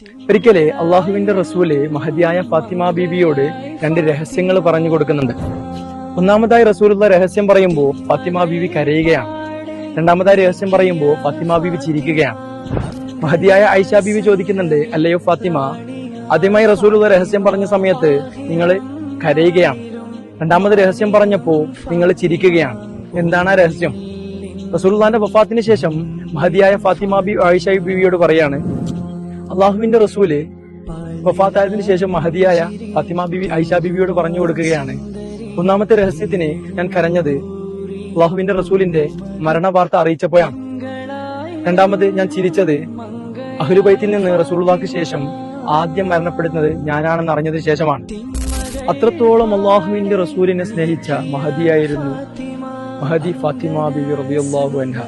ഒരിക്കലേ അള്ളാഹുവിന്റെ റസൂല് മഹദിയായ ഫാത്തിമ ബീവിയോട് രണ്ട് രഹസ്യങ്ങൾ പറഞ്ഞു കൊടുക്കുന്നുണ്ട്. ഒന്നാമതായി റസൂലുള്ള രഹസ്യം പറയുമ്പോൾ ഫാത്തിമ ബീവി കരയുകയാണ്. രണ്ടാമതായി രഹസ്യം പറയുമ്പോൾ ഫാത്തിമ ബീവി ചിരിക്കുകയാണ്. മഹദിയായ ആയിഷ ബീവി ചോദിക്കുന്നുണ്ട്, അല്ലയോ ഫാത്തിമ, ആദ്യമായി റസൂലുള്ള രഹസ്യം പറഞ്ഞ സമയത്ത് നിങ്ങൾ കരയുകയാണ്, രണ്ടാമത് രഹസ്യം പറഞ്ഞപ്പോ നിങ്ങൾ ചിരിക്കുകയാണ്. എന്താണ് ആ രഹസ്യം? റസൂലുള്ളാന്റെ വഫാത്തിന് ശേഷം മഹദിയായ ഫാത്തിമ ബി ആയിഷ ബീവിയോട് പറയാണ്, അള്ളാഹുവിന്റെ റസൂല് വഫാത്തായതിനു ശേഷം മഹദിയായ ഫാത്തിമ ബീവി ആയിഷ ബീവിയോട് പറഞ്ഞു കൊടുക്കുകയാണ്, ഒന്നാമത്തെ രഹസ്യത്തിന് ഞാൻ കരഞ്ഞത് അള്ളാഹുവിന്റെ റസൂലിന്റെ മരണ വാർത്ത അറിയിച്ചപ്പോഴാണ്. രണ്ടാമത് ഞാൻ ചിരിച്ചത് അഹ്ലുബൈത്തിൽ നിന്ന് റസൂലുള്ളാഹിക്ക് ശേഷം ആദ്യം മരണപ്പെടുന്നത് ഞാനാണെന്ന് അറിഞ്ഞതിന് ശേഷമാണ്. അത്രത്തോളം അള്ളാഹുവിന്റെ റസൂലിനെ സ്നേഹിച്ച മഹദിയായിരുന്നു മഹദി ഫാത്തിമ ബീവി റളിയല്ലാഹു അൻഹ.